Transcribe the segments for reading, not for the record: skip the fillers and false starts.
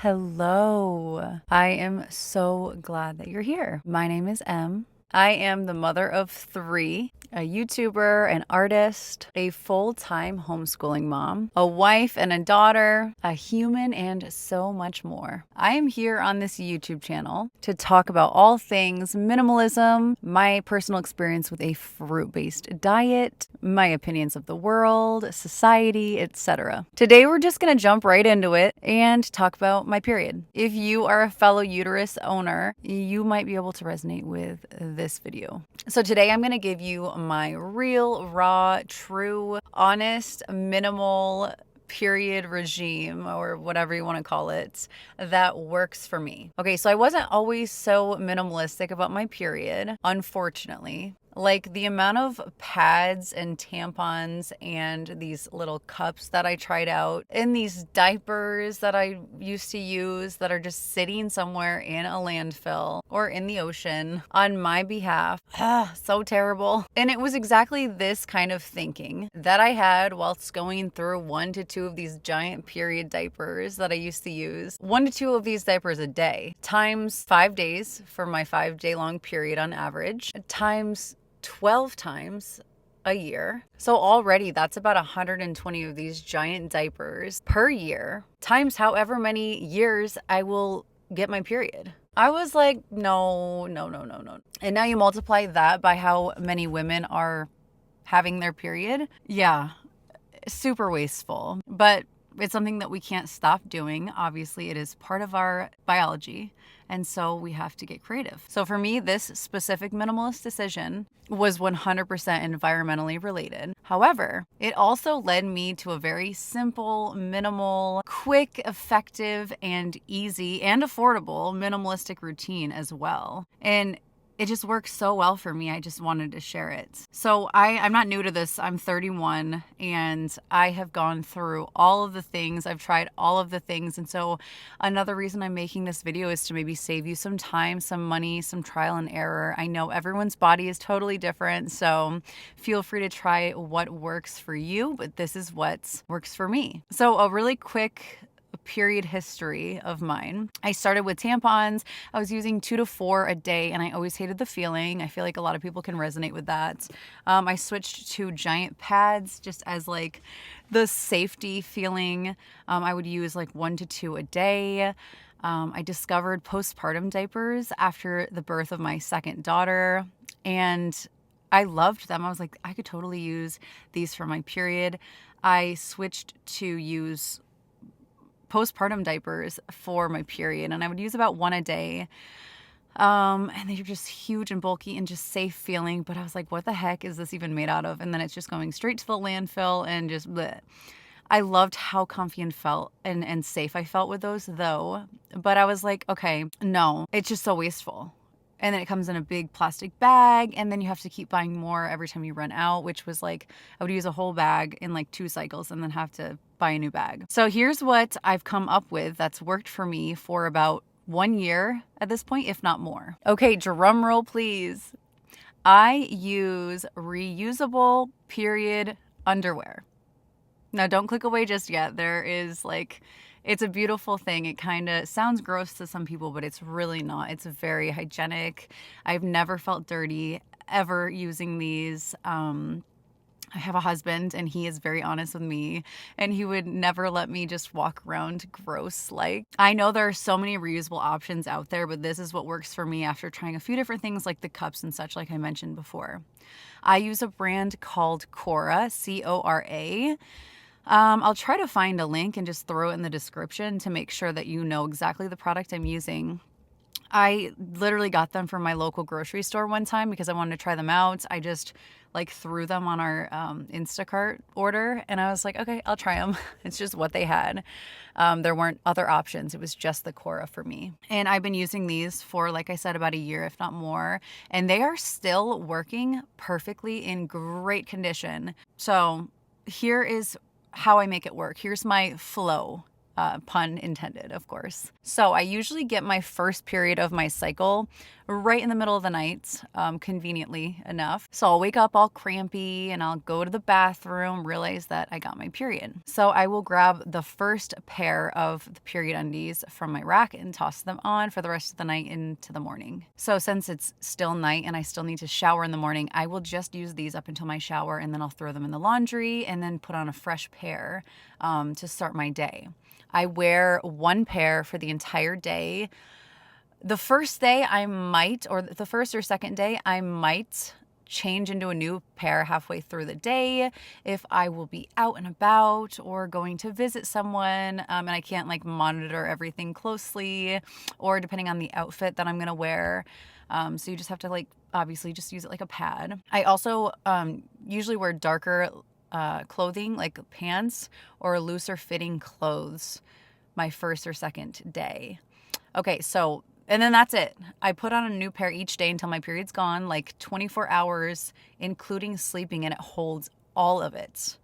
Hello. I am so glad that you're here. My name is Em. I am the mother of three, a YouTuber, an artist, a full-time homeschooling mom, a wife and a daughter, a human, and so much more. I am here on this YouTube channel to talk about all things minimalism, my personal experience with a fruit-based diet, my opinions of the world, society, etc. Today we're just gonna jump right into it and talk about my period. If you are a fellow uterus owner, you might be able to resonate with this video. So today I'm going to give you my real, raw, true, honest, minimal period regime, or whatever you want to call it, that works for me. Okay, so I wasn't always so minimalistic about my period, unfortunately. Like the amount of pads and tampons and these little cups that I tried out and these diapers that I used to use that are just sitting somewhere in a landfill or in the ocean on my behalf. So terrible. And it was exactly this kind of thinking that I had whilst going through 1 to 2 of these giant period diapers that I used to use. 1 to 2 of these diapers a day times 5 days for my 5-day long period on average times 12 times a year. So already that's about 120 of these giant diapers per year times however many years I will get my period. I was like, no. And now you multiply that by how many women are having their period. Yeah, super wasteful. But it's something that we can't stop doing. Obviously, it is part of our biology. And so we have to get creative. So for me, this specific minimalist decision was 100% environmentally related. However, it also led me to a very simple, minimal, quick, effective, and easy and affordable minimalistic routine as well. And it just works so well for me. I just wanted to share it. So I'm not new to this. I'm 31 and I have gone through all of the things. I've tried all of the things. And so another reason I'm making this video is to maybe save you some time, some money, some trial and error. I know everyone's body is totally different. So feel free to try what works for you, but this is what works for me. So a really quick period history of mine. I started with tampons. I was using 2 to 4 a day and I always hated the feeling. I feel like a lot of people can resonate with that. I switched to giant pads just as like the safety feeling. I would use like 1 to 2 a day. I discovered postpartum diapers after the birth of my second daughter and I loved them. I was like, I could totally use these for my period. I switched to use postpartum diapers for my period and I would use about 1 a day. And they were just huge and bulky and just safe feeling. But I was like, what the heck is this even made out of? And then it's just going straight to the landfill and just bleh. I loved how comfy and felt and safe I felt with those though. But I was like, okay, no, it's just so wasteful. And then it comes in a big plastic bag and then you have to keep buying more every time you run out, which was like, I would use a whole bag in like 2 cycles and then have to buy a new bag. So here's what I've come up with that's worked for me for about 1 year at this point, if not more. Okay, drum roll please. I use reusable period underwear. Now don't click away just yet. There is like, it's a beautiful thing. It kind of sounds gross to some people, but it's really not. It's very hygienic. I've never felt dirty ever using these. I have a husband and he is very honest with me and he would never let me just walk around gross. Like, I know there are so many reusable options out there, but this is what works for me after trying a few different things like the cups and such, like I mentioned before. I use a brand called Cora, C-O-R-A. I'll try to find a link and just throw it in the description to make sure that you know exactly the product I'm using. I literally got them from my local grocery store one time because I wanted to try them out. I just like threw them on our Instacart order and I was like, okay, I'll try them. It's just what they had. There weren't other options. It was just the Cora for me. And I've been using these for, like I said, about a year, if not more. And they are still working perfectly in great condition. So here is how I make it work. Here's my flow. Pun intended, of course. So I usually get my first period of my cycle right in the middle of the night, conveniently enough. So I'll wake up all crampy and I'll go to the bathroom, realize that I got my period. So I will grab the first pair of the period undies from my rack and toss them on for the rest of the night into the morning. So since it's still night and I still need to shower in the morning, I will just use these up until my shower, and then I'll throw them in the laundry and then put on a fresh pair to start my day. I wear one pair for the entire day. The first day I might, or the first or second day, I might change into a new pair halfway through the day if I will be out and about or going to visit someone, and I can't like monitor everything closely, or depending on the outfit that I'm gonna wear. So you just have to like obviously just use it like a pad. I also usually wear darker clothing like pants or looser fitting clothes my first or second day. Okay, so and then that's it. I put on a new pair each day until my period's gone, like 24 hours, including sleeping, and it holds all of it.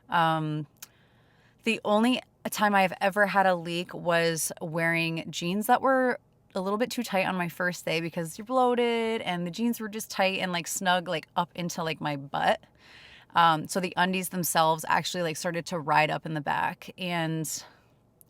The only time I've ever had a leak was wearing jeans that were a little bit too tight on my first day because you're bloated, and the jeans were just tight and like snug like up into like my butt. So the undies themselves actually like started to ride up in the back, and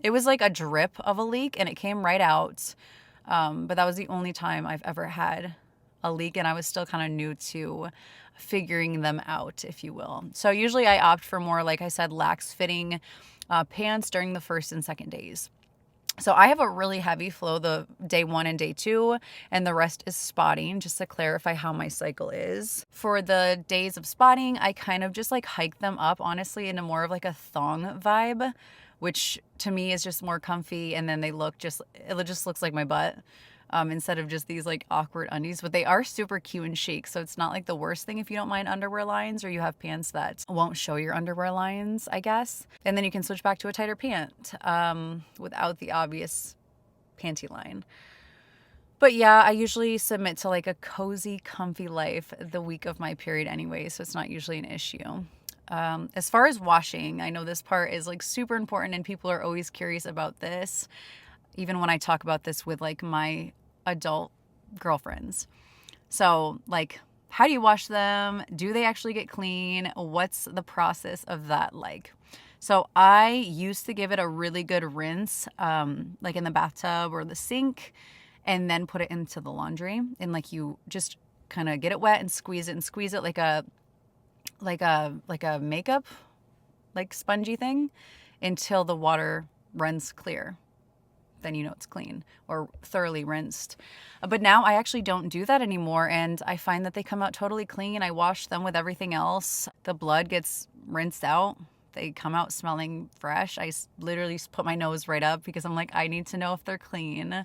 it was like a drip of a leak and it came right out. But that was the only time I've ever had a leak, and I was still kind of new to figuring them out, if you will. So usually I opt for more, like I said, lax fitting pants during the first and second days. So I have a really heavy flow the day 1 and day 2, and the rest is spotting, just to clarify how my cycle is. For the days of spotting, I kind of just like hike them up, honestly, into more of like a thong vibe, which to me is just more comfy, and then they look just, it just looks like my butt instead of just these like awkward undies. But they are super cute and chic, so it's not like the worst thing if you don't mind underwear lines, or you have pants that won't show your underwear lines, I guess. And then you can switch back to a tighter pant without the obvious panty line. But yeah, I usually submit to like a cozy, comfy life the week of my period anyway, so it's not usually an issue. As far as washing, I know this part is like super important and people are always curious about this, even when I talk about this with like my adult girlfriends. So like, how do you wash them? Do they actually get clean? What's the process of that like? So I used to give it a really good rinse, like in the bathtub or the sink, and then put it into the laundry. And like you just kind of get it wet and squeeze it like a makeup, like spongy thing, until the water runs clear. Then you know it's clean or thoroughly rinsed. But now I actually don't do that anymore, and I find that they come out totally clean. I wash them with everything else. The blood gets rinsed out. They come out smelling fresh. I literally put my nose right up because I'm like, I need to know if they're clean.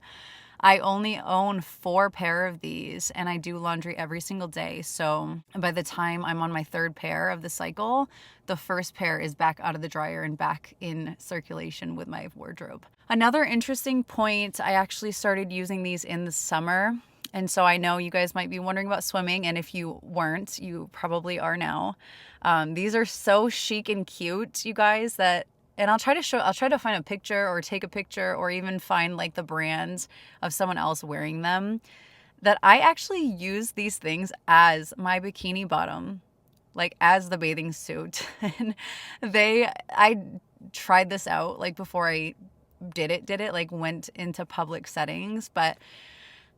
I only own 4 pair of these, and I do laundry every single day. So by the time I'm on my 3rd pair of the cycle, the first pair is back out of the dryer and back in circulation with my wardrobe. Another interesting point, I actually started using these in the summer. And so I know you guys might be wondering about swimming, and if you weren't, you probably are now. These are so chic and cute, you guys, and I'll try to find a picture or take a picture or even find like the brand of someone else wearing them, that I actually use these things as my bikini bottom, like as the bathing suit. And I tried this out like before I did it, like went into public settings, but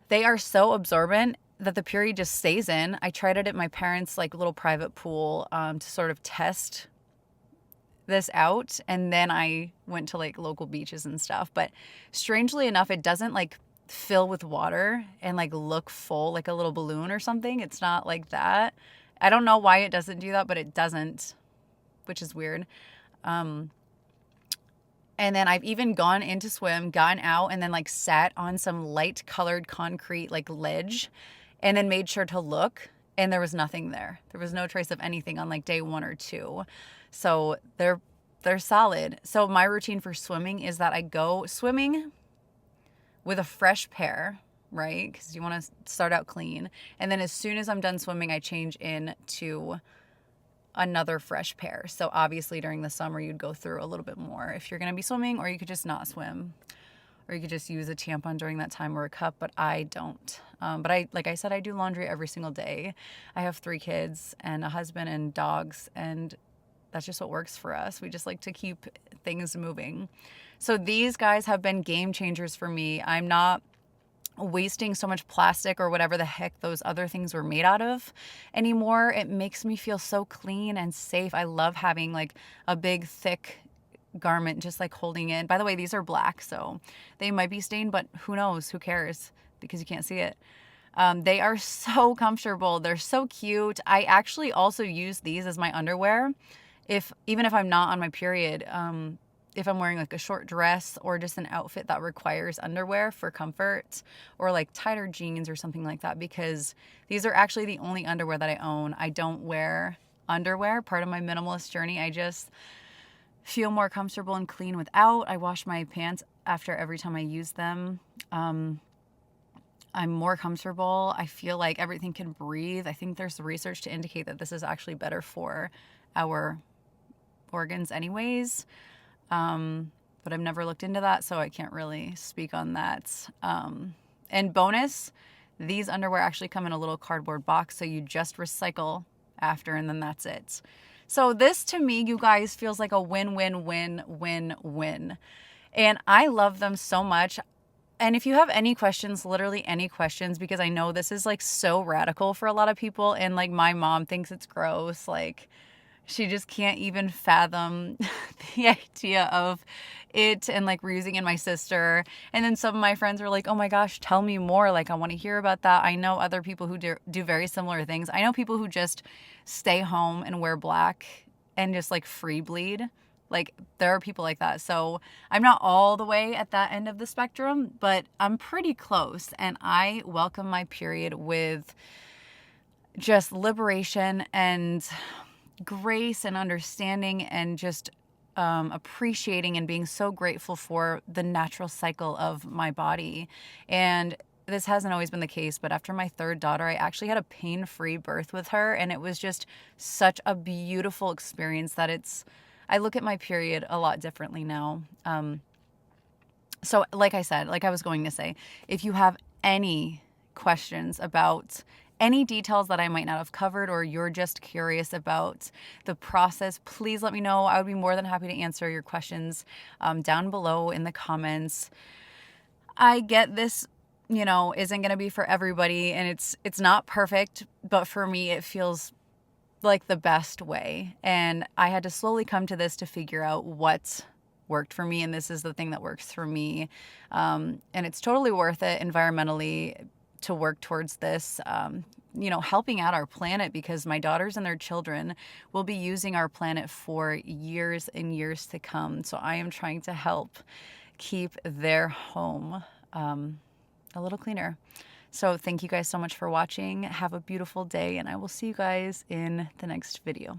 they are so absorbent that the period just stays in. I tried it at my parents' like little private pool to sort of test this out, and then I went to like local beaches and stuff. But strangely enough, it doesn't like fill with water and like look full like a little balloon or something. It's not like that. I don't know why it doesn't do that, but it doesn't, which is weird. And then I've even gone in to swim, gotten out, and then like sat on some light colored concrete like ledge, and then made sure to look, and there was nothing there. There was no trace of anything on like day 1 or 2. So they're solid. So my routine for swimming is that I go swimming with a fresh pair, right? Because you want to start out clean. And then as soon as I'm done swimming, I change into another fresh pair. So obviously during the summer, you'd go through a little bit more if you're going to be swimming, or you could just not swim. or you could just use a tampon during that time or a cup, but I don't. Like I said, I do laundry every single day. I have 3 kids and a husband and dogs, and that's just what works for us. We just like to keep things moving. So these guys have been game changers for me. I'm not wasting so much plastic or whatever the heck those other things were made out of anymore. It makes me feel so clean and safe. I love having like a big, thick garment, just like holding it. By the way, these are black, so they might be stained, but who knows? Who cares? Because you can't see it. They are so comfortable. They're so cute. I actually also use these as my underwear. Even if I'm not on my period, if I'm wearing like a short dress or just an outfit that requires underwear for comfort, or like tighter jeans or something like that, because these are actually the only underwear that I own. I don't wear underwear. Part of my minimalist journey, I just feel more comfortable and clean without. I wash my pants after every time I use them. I'm more comfortable. I feel like everything can breathe. I think there's research to indicate that this is actually better for our organs anyways. But I've never looked into that, so I can't really speak on that. And bonus, these underwear actually come in a little cardboard box, so you just recycle after, and then that's it. So this, to me, you guys, feels like a win-win-win-win-win. And I love them so much. And if you have any questions, literally any questions, because I know this is like so radical for a lot of people, and like my mom thinks it's gross, like she just can't even fathom the idea of it and like reusing in my sister. And then some of my friends were like, oh my gosh, tell me more. Like, I want to hear about that. I know other people who do very similar things. I know people who just stay home and wear black and just like free bleed. Like, there are people like that. So I'm not all the way at that end of the spectrum, but I'm pretty close. And I welcome my period with just liberation and grace and understanding, and just appreciating and being so grateful for the natural cycle of my body. And this hasn't always been the case, but after my 3rd daughter, I actually had a pain-free birth with her, and it was just such a beautiful experience that I look at my period a lot differently now. So like I said, like I was going to say, if you have any questions about any details that I might not have covered, or you're just curious about the process, please let me know. I would be more than happy to answer your questions down below in the comments. I get this, isn't going to be for everybody, and it's not perfect, but for me, it feels like the best way. And I had to slowly come to this to figure out what worked for me, and this is the thing that works for me. And it's totally worth it environmentally to work towards this, helping out our planet, because my daughters and their children will be using our planet for years and years to come. So I am trying to help keep their home a little cleaner. So thank you guys so much for watching. Have a beautiful day, and I will see you guys in the next video.